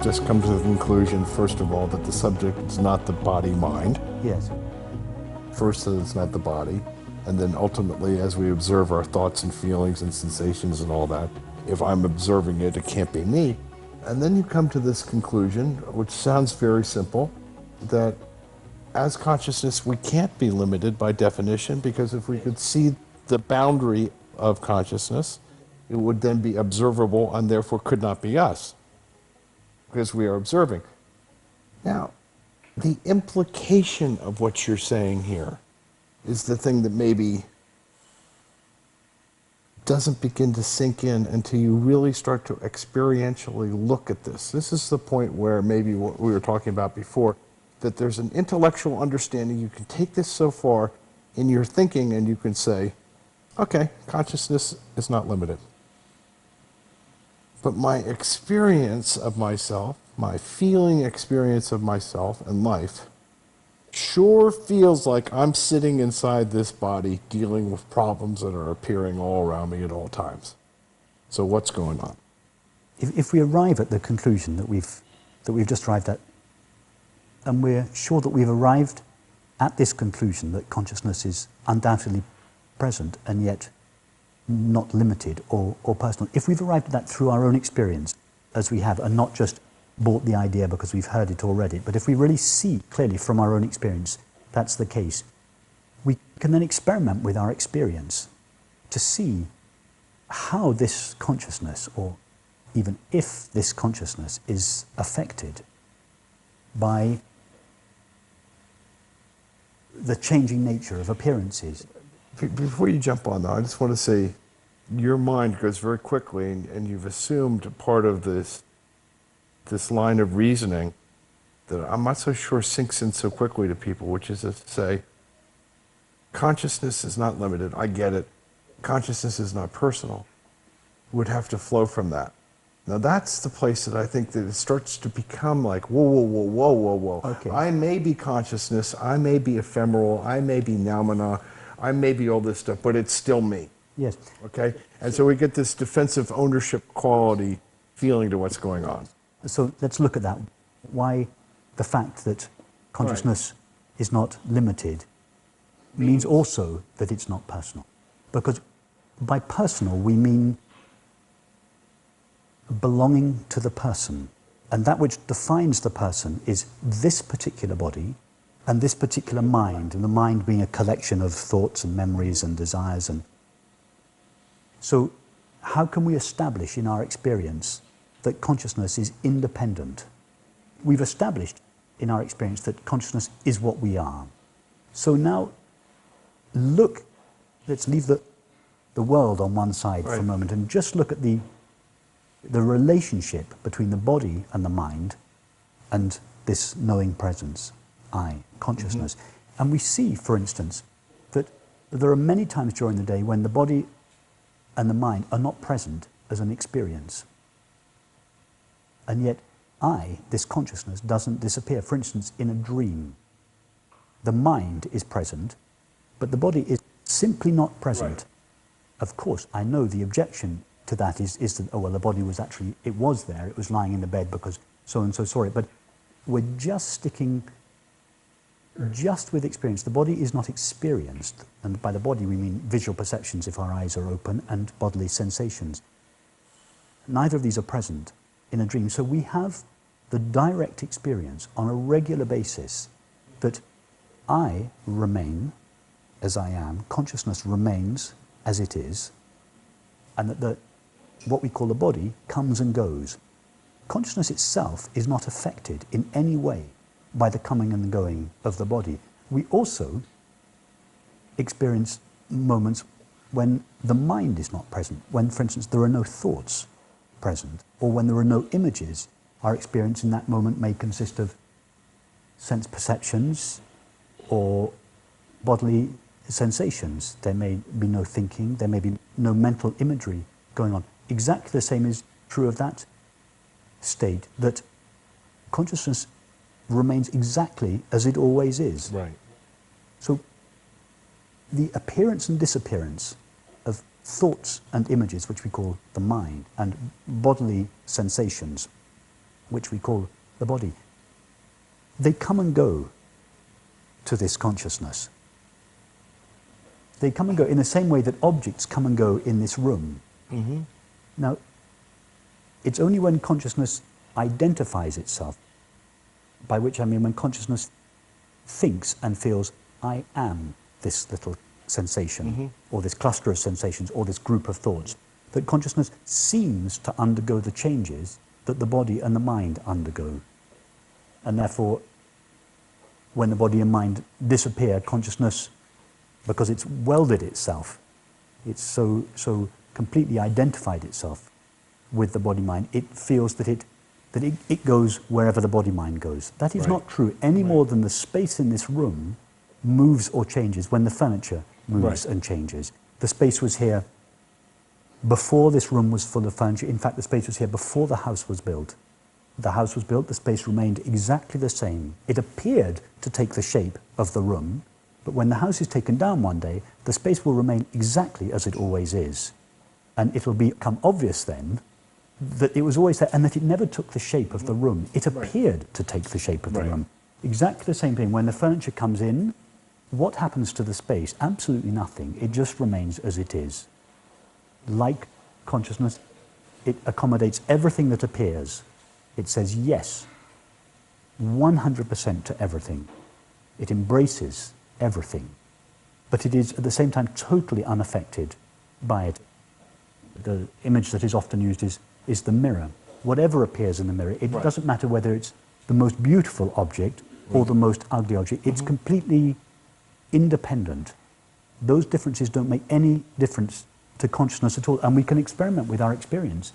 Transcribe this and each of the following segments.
just come to the conclusion, first of all, that the subject is not the body-mind. Yes. First, that it's not the body, and then ultimately, as we observe our thoughts and feelings and sensations and all that, if I'm observing it, it can't be me. And then you come to this conclusion, which sounds very simple, that as consciousness, we can't be limited by definition, because if we could see the boundary of consciousness, it would then be observable and therefore could not be us, because we are observing. Now, the implication of what you're saying here is the thing that maybe doesn't begin to sink in until you really start to experientially look at this. This is the point where maybe what we were talking about before, that there's an intellectual understanding. You can take this so far in your thinking and you can say, okay, consciousness is not limited. But my experience of myself, my feeling experience of myself and life, sure feels like I'm sitting inside this body dealing with problems that are appearing all around me at all times. So what's going on? If we arrive at the conclusion that we've just arrived at, and we're sure that we've arrived at this conclusion that consciousness is undoubtedly present and yet not limited or personal, if we've arrived at that through our own experience, as we have, and not just bought the idea because we've heard it already, but if we really see clearly from our own experience that's the case, we can then experiment with our experience to see how this consciousness, or even if this consciousness, is affected by the changing nature of appearances. Before you jump on that, I just want to say, your mind goes very quickly, and you've assumed part of this line of reasoning that I'm not so sure sinks in so quickly to people, which is to say, consciousness is not limited, I get it. Consciousness is not personal. Would have to flow from that. Now that's the place that I think that it starts to become like, whoa, whoa, whoa, whoa, whoa, whoa. Okay. I may be consciousness, I may be ephemeral, I may be noumena, I may be all this stuff, but it's still me. Yes. Okay? And so we get this defensive ownership quality feeling to what's going on. So let's look at that. Why the fact that consciousness is not limited means also that it's not personal. Because by personal we mean belonging to the person. And that which defines the person is this particular body and this particular mind, and the mind being a collection of thoughts and memories and desires. And so how can we establish in our experience that consciousness is independent? We've established in our experience that consciousness is what we are. So now look, let's leave the world on one side for a moment and just look at the relationship between the body and the mind and this knowing presence, I, consciousness. Mm-hmm. And we see, for instance, that there are many times during the day when the body and the mind are not present as an experience. And yet I, this consciousness, doesn't disappear. For instance, in a dream, the mind is present, but the body is simply not present. Of course, I know the objection to that is that, oh, well, the body was actually, it was there, it was lying in the bed because so-and-so saw it. But we're just sticking just with experience. The body is not experienced, and by the body we mean visual perceptions if our eyes are open, and bodily sensations. Neither of these are present in a dream. So we have the direct experience on a regular basis that I remain as I am, consciousness remains as it is, and that what we call the body comes and goes. Consciousness itself is not affected in any way by the coming and the going of the body. We also experience moments when the mind is not present, when, for instance, there are no thoughts present, or when there are no images. Our experience in that moment may consist of sense perceptions or bodily sensations. There may be no thinking, there may be no mental imagery going on. Exactly the same is true of that state, that consciousness remains exactly as it always is. Right. So the appearance and disappearance of thoughts and images, which we call the mind, and bodily sensations, which we call the body, they come and go to this consciousness. They come and go in the same way that objects come and go in this room. Mm-hmm. Now, it's only when consciousness identifies itself, by which I mean when consciousness thinks and feels, I am this little sensation, or this cluster of sensations, or this group of thoughts, that consciousness seems to undergo the changes that the body and the mind undergo. And therefore, when the body and mind disappear, consciousness, because it's welded itself, it's so completely identified itself with the body-mind, it feels that it goes wherever the body-mind goes. That is not true any more than the space in this room moves or changes when the furniture moves and changes. The space was here before this room was full of furniture. In fact, the space was here before the house was built. The house was built, the space remained exactly the same. It appeared to take the shape of the room, but when the house is taken down one day, the space will remain exactly as it always is. And it will become obvious then that it was always there and that it never took the shape of the room. It appeared to take the shape of the room. Exactly the same thing. When the furniture comes in, what happens to the space? Absolutely nothing. It just remains as it is. Like consciousness, it accommodates everything that appears. It says yes, 100% to everything. It embraces everything. But it is at the same time totally unaffected by it. The image that is often used is the mirror. Whatever appears in the mirror, it doesn't matter whether it's the most beautiful object or the most ugly object. It's completely independent. Those differences don't make any difference to consciousness at all, and we can experiment with our experience.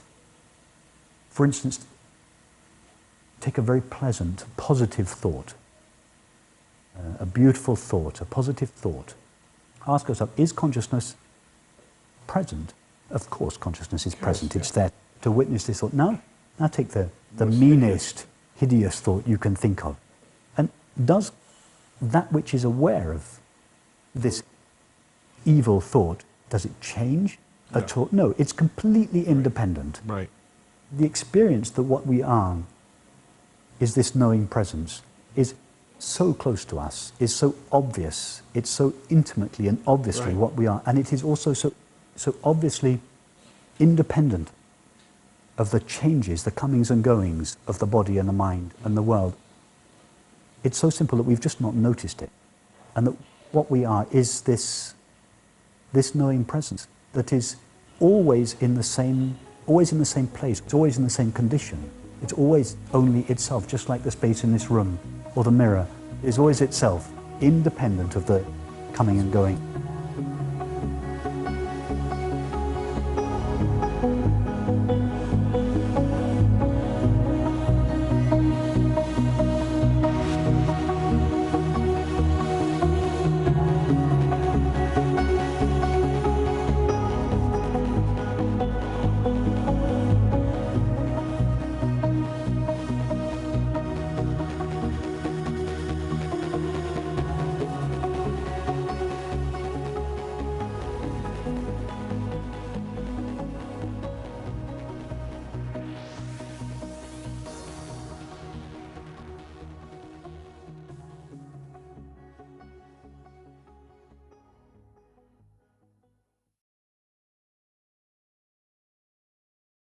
For instance, take a very pleasant, positive thought, a beautiful thought, a positive thought. Ask yourself, is consciousness present? Of course consciousness is present. It's there to witness this thought. Now take the meanest, hideous thought you can think of. And does that which is aware of this evil thought, does it change at all? No, it's completely independent. Right. The experience that what we are is this knowing presence is so close to us, is so obvious, it's so intimately and obviously what we are, and it is also so obviously independent of the changes, the comings and goings of the body and the mind and the world. It's so simple that we've just not noticed it, and that what we are is this knowing presence that is always in the same place, it's always in the same condition. It's always only itself, just like the space in this room or the mirror is always itself, independent of the coming and going.